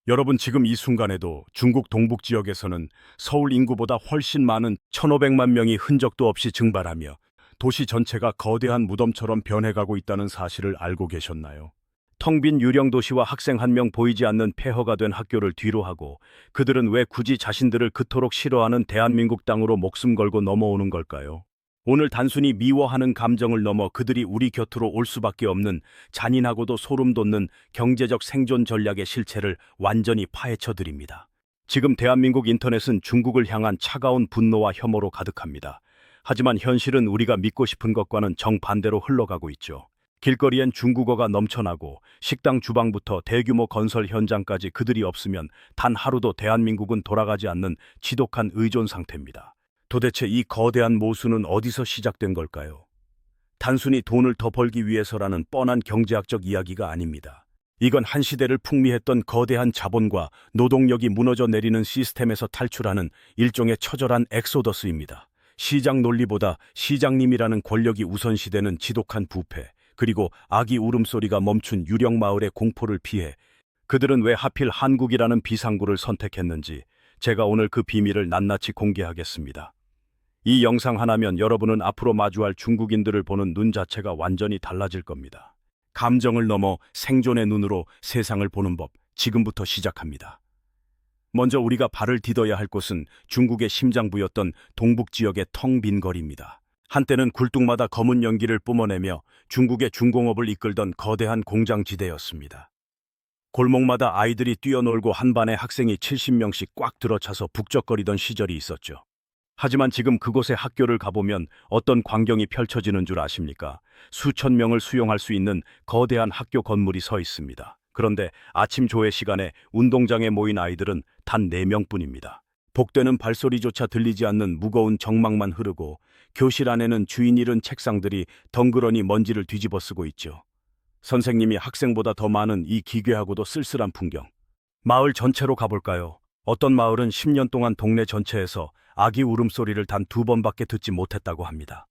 여러분, 지금 이 순간에도 중국 동북 지역에서는 서울 인구보다 훨씬 많은 1,500만 명이 흔적도 없이 증발하며 도시 전체가 거대한 무덤처럼 변해가고 있다는 사실을 알고 계셨나요? 텅 빈 유령 도시와 학생 한 명 보이지 않는 폐허가 된 학교를 뒤로하고 그들은 왜 굳이 자신들을 그토록 싫어하는 대한민국 땅으로 목숨 걸고 넘어오는 걸까요? 오늘 단순히 미워하는 감정을 넘어 그들이 우리 곁으로 올 수밖에 없는 잔인하고도 소름 돋는 경제적 생존 전략의 실체를 완전히 파헤쳐 드립니다. 지금 대한민국 인터넷은 중국을 향한 차가운 분노와 혐오로 가득합니다. 하지만 현실은 우리가 믿고 싶은 것과는 정반대로 흘러가고 있죠. 길거리엔 중국어가 넘쳐나고 식당 주방부터 대규모 건설 현장까지 그들이 없으면 단 하루도 대한민국은 돌아가지 않는 지독한 의존 상태입니다. 도대체 이 거대한 모순은 어디서 시작된 걸까요? 단순히 돈을 더 벌기 위해서라는 뻔한 경제학적 이야기가 아닙니다. 이건 한 시대를 풍미했던 거대한 자본과 노동력이 무너져 내리는 시스템에서 탈출하는 일종의 처절한 엑소더스입니다. 시장 논리보다 시장님이라는 권력이 우선시되는 지독한 부패, 그리고 아기 울음소리가 멈춘 유령 마을의 공포를 피해 그들은 왜 하필 한국이라는 비상구를 선택했는지 제가 오늘 그 비밀을 낱낱이 공개하겠습니다. 이 영상 하나면 여러분은 앞으로 마주할 중국인들을 보는 눈 자체가 완전히 달라질 겁니다. 감정을 넘어 생존의 눈으로 세상을 보는 법, 지금부터 시작합니다. 먼저 우리가 발을 디뎌야 할 곳은 중국의 심장부였던 동북 지역의 텅 빈 거리입니다. 한때는 굴뚝마다 검은 연기를 뿜어내며 중국의 중공업을 이끌던 거대한 공장지대였습니다. 골목마다 아이들이 뛰어놀고 한 반에 학생이 70명씩 꽉 들어차서 북적거리던 시절이 있었죠. 하지만 지금 그곳의 학교를 가보면 어떤 광경이 펼쳐지는 줄 아십니까? 수천 명을 수용할 수 있는 거대한 학교 건물이 서 있습니다. 그런데 아침 조회 시간에 운동장에 모인 아이들은 단 4명뿐입니다. 복되는 발소리조차 들리지 않는 무거운 정막만 흐르고 교실 안에는 주인 잃은 책상들이 덩그러니 먼지를 뒤집어 쓰고 있죠. 선생님이 학생보다 더 많은 이 기괴하고도 쓸쓸한 풍경. 마을 전체로 가볼까요? 어떤 마을은 10년 동안 동네 전체에서 아기 울음소리를 단 2번밖에 듣지 못했다고 합니다.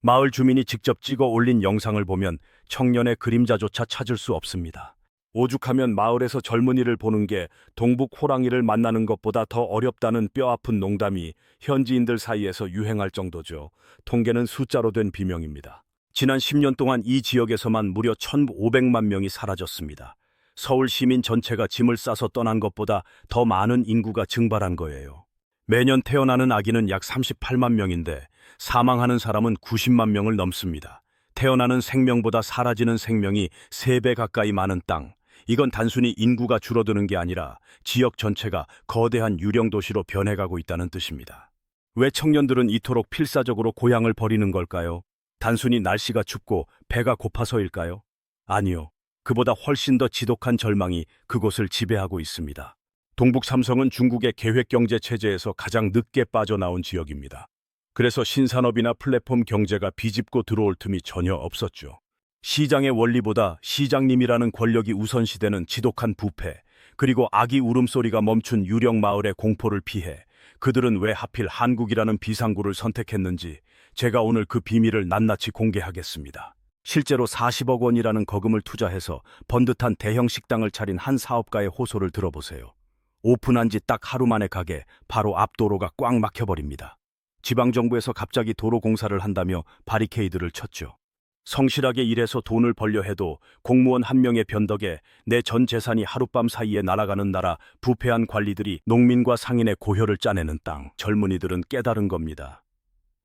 마을 주민이 직접 찍어 올린 영상을 보면 청년의 그림자조차 찾을 수 없습니다. 오죽하면 마을에서 젊은이를 보는 게 동북 호랑이를 만나는 것보다 더 어렵다는 뼈아픈 농담이 현지인들 사이에서 유행할 정도죠. 통계는 숫자로 된 비명입니다. 지난 10년 동안 이 지역에서만 무려 1,500만 명이 사라졌습니다. 서울 시민 전체가 짐을 싸서 떠난 것보다 더 많은 인구가 증발한 거예요. 매년 태어나는 아기는 약 38만 명인데 사망하는 사람은 90만 명을 넘습니다. 태어나는 생명보다 사라지는 생명이 3배 가까이 많은 땅. 이건 단순히 인구가 줄어드는 게 아니라 지역 전체가 거대한 유령 도시로 변해가고 있다는 뜻입니다. 왜 청년들은 이토록 필사적으로 고향을 버리는 걸까요? 단순히 날씨가 춥고 배가 고파서일까요? 아니요. 그보다 훨씬 더 지독한 절망이 그곳을 지배하고 있습니다. 동북 삼성은 중국의 계획경제 체제에서 가장 늦게 빠져나온 지역입니다. 그래서 신산업이나 플랫폼 경제가 비집고 들어올 틈이 전혀 없었죠. 시장의 원리보다 시장님이라는 권력이 우선시되는 지독한 부패, 그리고 아기 울음소리가 멈춘 유령 마을의 공포를 피해 그들은 왜 하필 한국이라는 비상구를 선택했는지 제가 오늘 그 비밀을 낱낱이 공개하겠습니다. 실제로 40억 원이라는 거금을 투자해서 번듯한 대형 식당을 차린 한 사업가의 호소를 들어보세요. 오픈한 지 딱 하루 만에 가게 바로 앞 도로가 꽉 막혀버립니다. 지방정부에서 갑자기 도로 공사를 한다며 바리케이드를 쳤죠. 성실하게 일해서 돈을 벌려 해도 공무원 한 명의 변덕에 내 전 재산이 하룻밤 사이에 날아가는 나라 부패한 관리들이 농민과 상인의 고혈을 짜내는 땅. 젊은이들은 깨달은 겁니다.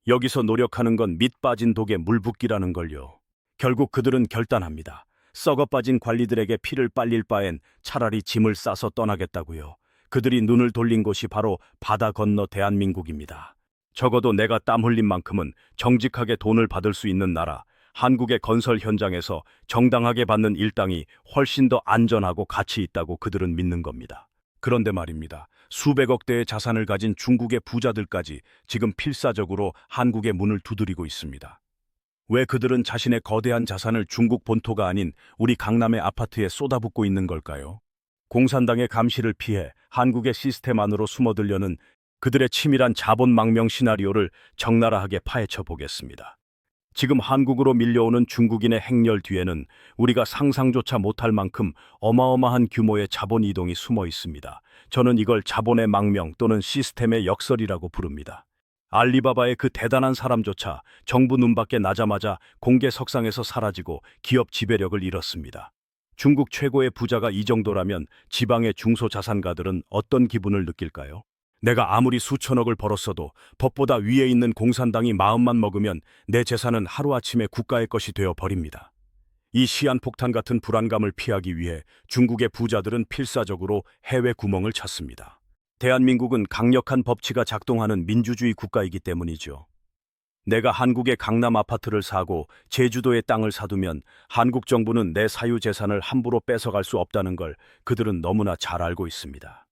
여기서 노력하는 건 밑 빠진 독에 물 붓기라는 걸요. 결국 그들은 결단합니다. 썩어 빠진 관리들에게 피를 빨릴 바엔 차라리 짐을 싸서 떠나겠다고요. 그들이 눈을 돌린 곳이 바로 바다 건너 대한민국입니다. 적어도 내가 땀 흘린 만큼은 정직하게 돈을 받을 수 있는 나라, 한국의 건설 현장에서 정당하게 받는 일당이 훨씬 더 안전하고 가치 있다고 그들은 믿는 겁니다. 그런데 말입니다. 수백억 대의 자산을 가진 중국의 부자들까지 지금 필사적으로 한국의 문을 두드리고 있습니다. 왜 그들은 자신의 거대한 자산을 중국 본토가 아닌 우리 강남의 아파트에 쏟아붓고 있는 걸까요? 공산당의 감시를 피해 한국의 시스템 안으로 숨어들려는 그들의 치밀한 자본망명 시나리오를 적나라하게 파헤쳐 보겠습니다. 지금 한국으로 밀려오는 중국인의 행렬 뒤에는 우리가 상상조차 못할 만큼 어마어마한 규모의 자본 이동이 숨어 있습니다. 저는 이걸 자본의 망명 또는 시스템의 역설이라고 부릅니다. 알리바바의 그 대단한 사람조차 정부 눈밖에 나자마자 공개석상에서 사라지고 기업 지배력을 잃었습니다. 중국 최고의 부자가 이 정도라면 지방의 중소자산가들은 어떤 기분을 느낄까요? 내가 아무리 수천억을 벌었어도 법보다 위에 있는 공산당이 마음만 먹으면 내 재산은 하루아침에 국가의 것이 되어 버립니다. 이 시한폭탄 같은 불안감을 피하기 위해 중국의 부자들은 필사적으로 해외 구멍을 찾습니다. 대한민국은 강력한 법치가 작동하는 민주주의 국가이기 때문이죠. 내가 한국의 강남 아파트를 사고 제주도의 땅을 사두면 한국 정부는 내 사유 재산을 함부로 뺏어갈 수 없다는 걸 그들은 너무나 잘 알고 있습니다.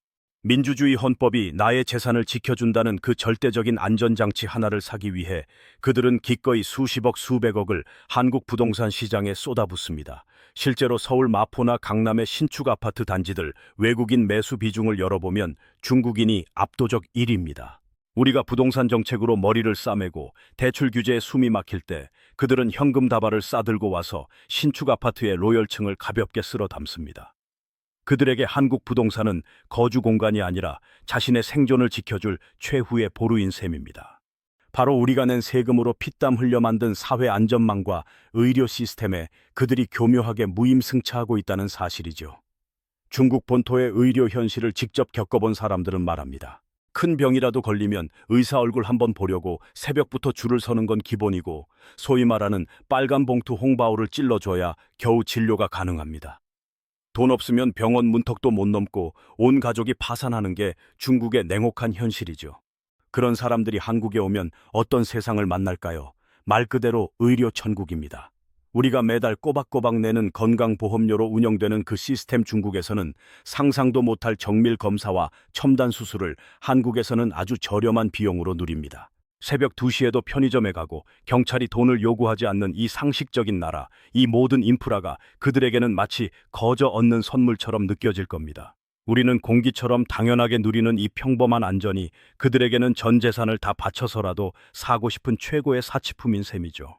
민주주의 헌법이 나의 재산을 지켜준다는 그 절대적인 안전장치 하나를 사기 위해 그들은 기꺼이 수십억 수백억을 한국 부동산 시장에 쏟아붓습니다. 실제로 서울 마포나 강남의 신축 아파트 단지들 외국인 매수 비중을 열어보면 중국인이 압도적 1위입니다. 우리가 부동산 정책으로 머리를 싸매고 대출 규제에 숨이 막힐 때 그들은 현금 다발을 싸들고 와서 신축 아파트의 로열층을 가볍게 쓸어 담습니다. 그들에게 한국 부동산은 거주 공간이 아니라 자신의 생존을 지켜줄 최후의 보루인 셈입니다. 바로 우리가 낸 세금으로 피땀 흘려 만든 사회 안전망과 의료 시스템에 그들이 교묘하게 무임승차하고 있다는 사실이죠. 중국 본토의 의료 현실을 직접 겪어본 사람들은 말합니다. 큰 병이라도 걸리면 의사 얼굴 한번 보려고 새벽부터 줄을 서는 건 기본이고 소위 말하는 빨간 봉투 홍바오를 찔러줘야 겨우 진료가 가능합니다. 돈 없으면 병원 문턱도 못 넘고 온 가족이 파산하는 게 중국의 냉혹한 현실이죠. 그런 사람들이 한국에 오면 어떤 세상을 만날까요? 말 그대로 의료 천국입니다. 우리가 매달 꼬박꼬박 내는 건강보험료로 운영되는 그 시스템 중국에서는 상상도 못할 정밀 검사와 첨단 수술을 한국에서는 아주 저렴한 비용으로 누립니다. 새벽 2시에도 편의점에 가고 경찰이 돈을 요구하지 않는 이 상식적인 나라, 이 모든 인프라가 그들에게는 마치 거저 얻는 선물처럼 느껴질 겁니다. 우리는 공기처럼 당연하게 누리는 이 평범한 안전이 그들에게는 전 재산을 다 바쳐서라도 사고 싶은 최고의 사치품인 셈이죠.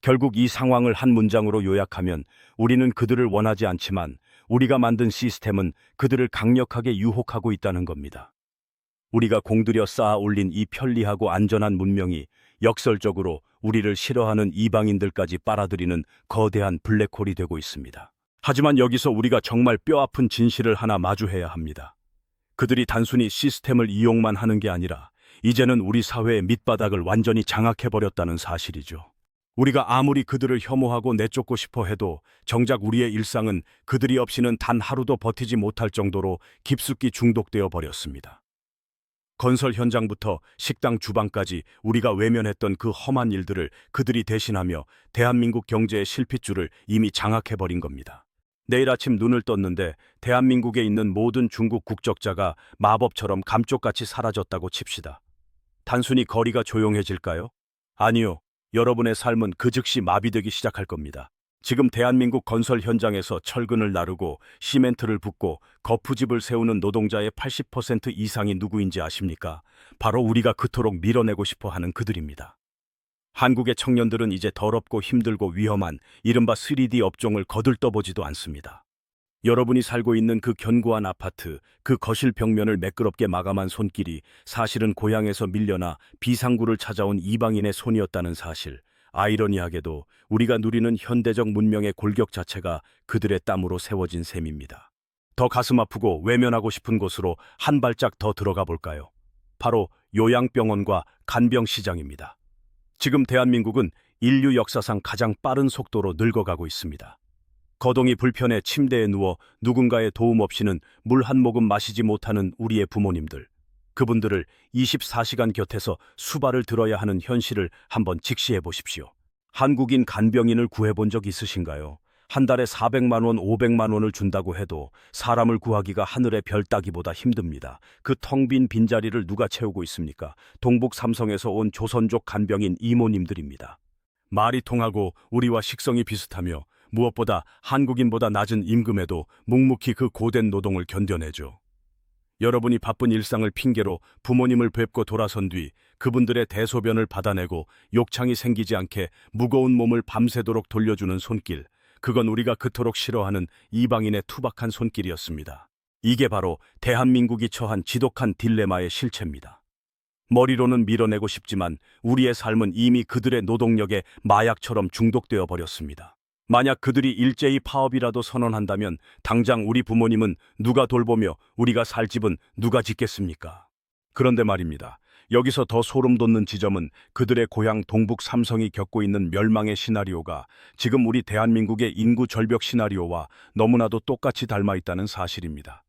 결국 이 상황을 한 문장으로 요약하면 우리는 그들을 원하지 않지만 우리가 만든 시스템은 그들을 강력하게 유혹하고 있다는 겁니다. 우리가 공들여 쌓아 올린 이 편리하고 안전한 문명이 역설적으로 우리를 싫어하는 이방인들까지 빨아들이는 거대한 블랙홀이 되고 있습니다. 하지만 여기서 우리가 정말 뼈아픈 진실을 하나 마주해야 합니다. 그들이 단순히 시스템을 이용만 하는 게 아니라 이제는 우리 사회의 밑바닥을 완전히 장악해버렸다는 사실이죠. 우리가 아무리 그들을 혐오하고 내쫓고 싶어 해도 정작 우리의 일상은 그들이 없이는 단 하루도 버티지 못할 정도로 깊숙이 중독되어 버렸습니다. 건설 현장부터 식당 주방까지 우리가 외면했던 그 험한 일들을 그들이 대신하며 대한민국 경제의 실핏줄을 이미 장악해버린 겁니다. 내일 아침 눈을 떴는데 대한민국에 있는 모든 중국 국적자가 마법처럼 감쪽같이 사라졌다고 칩시다. 단순히 거리가 조용해질까요? 아니요. 여러분의 삶은 그 즉시 마비되기 시작할 겁니다. 지금 대한민국 건설 현장에서 철근을 나르고 시멘트를 붓고 거푸집을 세우는 노동자의 80% 이상이 누구인지 아십니까? 바로 우리가 그토록 밀어내고 싶어 하는 그들입니다. 한국의 청년들은 이제 더럽고 힘들고 위험한 이른바 3D 업종을 거들떠보지도 않습니다. 여러분이 살고 있는 그 견고한 아파트, 그 거실 벽면을 매끄럽게 마감한 손길이 사실은 고향에서 밀려나 비상구를 찾아온 이방인의 손이었다는 사실. 아이러니하게도 우리가 누리는 현대적 문명의 골격 자체가 그들의 땀으로 세워진 셈입니다. 더 가슴 아프고 외면하고 싶은 곳으로 한 발짝 더 들어가 볼까요? 바로 요양병원과 간병시장입니다. 지금 대한민국은 인류 역사상 가장 빠른 속도로 늙어가고 있습니다. 거동이 불편해 침대에 누워 누군가의 도움 없이는 물 한 모금 마시지 못하는 우리의 부모님들. 그분들을 24시간 곁에서 수발을 들어야 하는 현실을 한번 직시해 보십시오. 한국인 간병인을 구해본 적 있으신가요? 한 달에 400만 원, 500만 원을 준다고 해도 사람을 구하기가 하늘의 별 따기보다 힘듭니다. 그 텅 빈 빈자리를 누가 채우고 있습니까? 동북 삼성에서 온 조선족 간병인 이모님들입니다. 말이 통하고 우리와 식성이 비슷하며 무엇보다 한국인보다 낮은 임금에도 묵묵히 그 고된 노동을 견뎌내죠. 여러분이 바쁜 일상을 핑계로 부모님을 뵙고 돌아선 뒤 그분들의 대소변을 받아내고 욕창이 생기지 않게 무거운 몸을 밤새도록 돌려주는 손길, 그건 우리가 그토록 싫어하는 이방인의 투박한 손길이었습니다. 이게 바로 대한민국이 처한 지독한 딜레마의 실체입니다. 머리로는 밀어내고 싶지만 우리의 삶은 이미 그들의 노동력에 마약처럼 중독되어 버렸습니다. 만약 그들이 일제히 파업이라도 선언한다면 당장 우리 부모님은 누가 돌보며 우리가 살 집은 누가 짓겠습니까? 그런데 말입니다. 여기서 더 소름 돋는 지점은 그들의 고향 동북 삼성이 겪고 있는 멸망의 시나리오가 지금 우리 대한민국의 인구 절벽 시나리오와 너무나도 똑같이 닮아 있다는 사실입니다.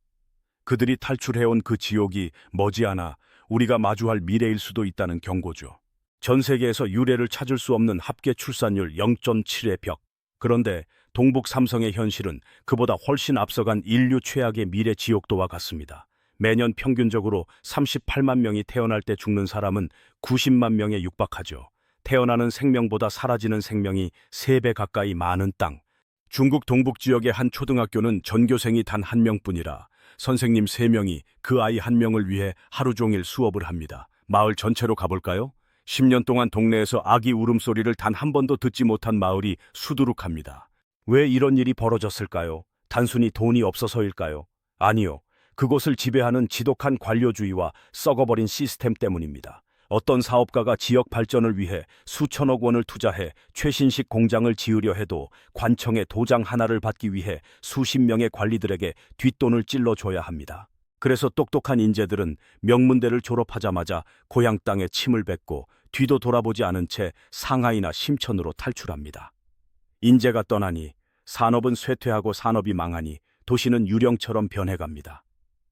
그들이 탈출해온 그 지옥이 머지않아 우리가 마주할 미래일 수도 있다는 경고죠. 전 세계에서 유례를 찾을 수 없는 합계 출산율 0.7의 벽. 그런데 동북 삼성의 현실은 그보다 훨씬 앞서간 인류 최악의 미래 지옥도와 같습니다. 매년 평균적으로 38만 명이 태어날 때 죽는 사람은 90만 명에 육박하죠. 태어나는 생명보다 사라지는 생명이 3배 가까이 많은 땅. 중국 동북 지역의 한 초등학교는 전교생이 단 1명뿐이라 선생님 3명이 그 아이 1명을 위해 하루 종일 수업을 합니다. 마을 전체로 가볼까요? 10년 동안 동네에서 아기 울음소리를 단 한 번도 듣지 못한 마을이 수두룩합니다. 왜 이런 일이 벌어졌을까요? 단순히 돈이 없어서일까요? 아니요. 그곳을 지배하는 지독한 관료주의와 썩어버린 시스템 때문입니다. 어떤 사업가가 지역 발전을 위해 수천억 원을 투자해 최신식 공장을 지으려 해도 관청의 도장 하나를 받기 위해 수십 명의 관리들에게 뒷돈을 찔러줘야 합니다. 그래서 똑똑한 인재들은 명문대를 졸업하자마자 고향 땅에 침을 뱉고 뒤도 돌아보지 않은 채 상하이나 심천으로 탈출합니다. 인재가 떠나니 산업은 쇠퇴하고 산업이 망하니 도시는 유령처럼 변해갑니다.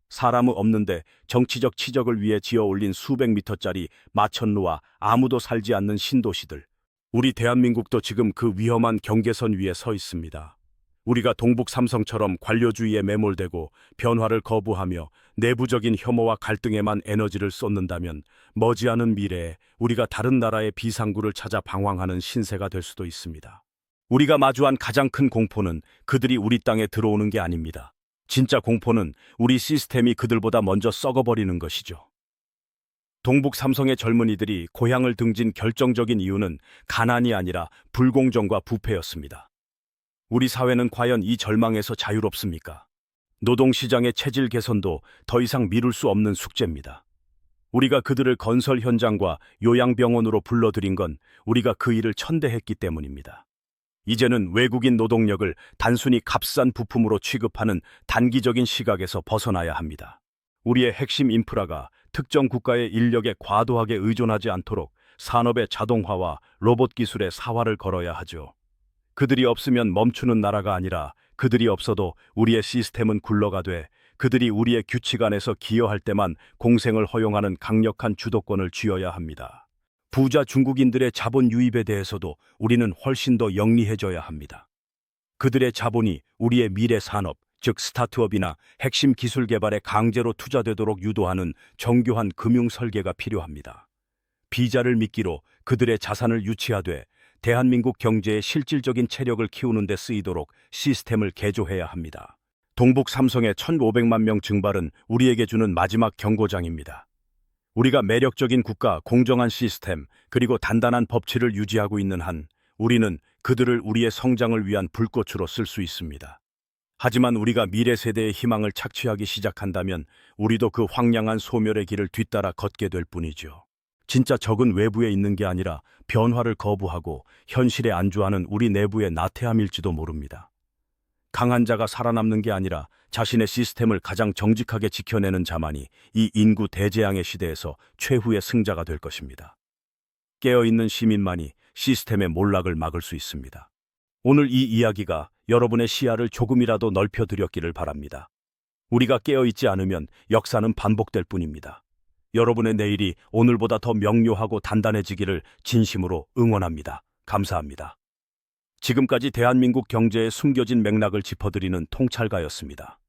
사람은 없는데 정치적 치적을 위해 지어 올린 수백 미터짜리 마천루와 아무도 살지 않는 신도시들. 우리 대한민국도 지금 그 위험한 경계선 위에 서 있습니다. 우리가 동북 삼성처럼 관료주의에 매몰되고 변화를 거부하며 내부적인 혐오와 갈등에만 에너지를 쏟는다면 머지않은 미래에 우리가 다른 나라의 비상구를 찾아 방황하는 신세가 될 수도 있습니다. 우리가 마주한 가장 큰 공포는 그들이 우리 땅에 들어오는 게 아닙니다. 진짜 공포는 우리 시스템이 그들보다 먼저 썩어버리는 것이죠. 동북 삼성의 젊은이들이 고향을 등진 결정적인 이유는 가난이 아니라 불공정과 부패였습니다. 우리 사회는 과연 이 절망에서 자유롭습니까? 노동시장의 체질 개선도 더 이상 미룰 수 없는 숙제입니다. 우리가 그들을 건설 현장과 요양병원으로 불러들인 건 우리가 그 일을 천대했기 때문입니다. 이제는 외국인 노동력을 단순히 값싼 부품으로 취급하는 단기적인 시각에서 벗어나야 합니다. 우리의 핵심 인프라가 특정 국가의 인력에 과도하게 의존하지 않도록 산업의 자동화와 로봇 기술의 사활을 걸어야 하죠. 그들이 없으면 멈추는 나라가 아니라 그들이 없어도 우리의 시스템은 굴러가되 그들이 우리의 규칙 안에서 기여할 때만 공생을 허용하는 강력한 주도권을 쥐어야 합니다. 부자 중국인들의 자본 유입에 대해서도 우리는 훨씬 더 영리해져야 합니다. 그들의 자본이 우리의 미래 산업, 즉 스타트업이나 핵심 기술 개발에 강제로 투자되도록 유도하는 정교한 금융 설계가 필요합니다. 비자를 미끼로 그들의 자산을 유치하되 대한민국 경제의 실질적인 체력을 키우는 데 쓰이도록 시스템을 개조해야 합니다. 동북 삼성의 1,500만 명 증발은 우리에게 주는 마지막 경고장입니다. 우리가 매력적인 국가, 공정한 시스템, 그리고 단단한 법치를 유지하고 있는 한 우리는 그들을 우리의 성장을 위한 불꽃으로 쓸 수 있습니다. 하지만 우리가 미래 세대의 희망을 착취하기 시작한다면 우리도 그 황량한 소멸의 길을 뒤따라 걷게 될 뿐이죠. 진짜 적은 외부에 있는 게 아니라 변화를 거부하고 현실에 안주하는 우리 내부의 나태함일지도 모릅니다. 강한 자가 살아남는 게 아니라 자신의 시스템을 가장 정직하게 지켜내는 자만이 이 인구 대재앙의 시대에서 최후의 승자가 될 것입니다. 깨어있는 시민만이 시스템의 몰락을 막을 수 있습니다. 오늘 이 이야기가 여러분의 시야를 조금이라도 넓혀드렸기를 바랍니다. 우리가 깨어있지 않으면 역사는 반복될 뿐입니다. 여러분의 내일이 오늘보다 더 명료하고 단단해지기를 진심으로 응원합니다. 감사합니다. 지금까지 대한민국 경제의 숨겨진 맥락을 짚어드리는 통찰가였습니다.